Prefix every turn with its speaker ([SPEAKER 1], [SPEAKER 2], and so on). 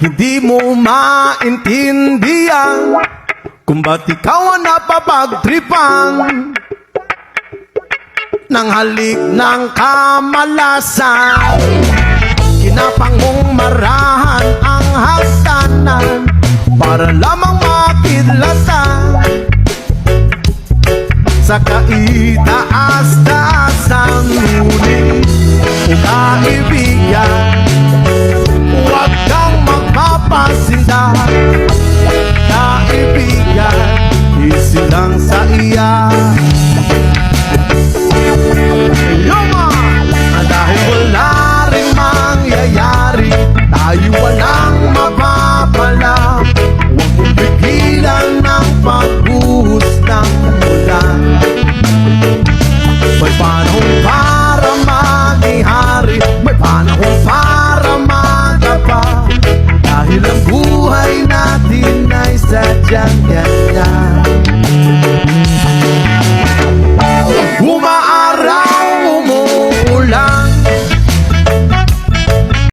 [SPEAKER 1] Hindi mo maintindihan kung ba't ikaw ang napapagtripan ng halik ng kamalasan. Kinapang mong marahan ang hagdanan para lamang makidlasan sa kaitaas-taasan. Ngunit kung kaibigan, huwag kang magpapasinda. Kaibigan, easy lang sa iya. Yoma! Dahil wala rin mangyayari, tayo walang mapapala. Huwag mong pigilan ng pagbuhos ng ulan. May panahon para maghihari, may panahon para magapa. Dahil ang buhay natin ay sadyang yan.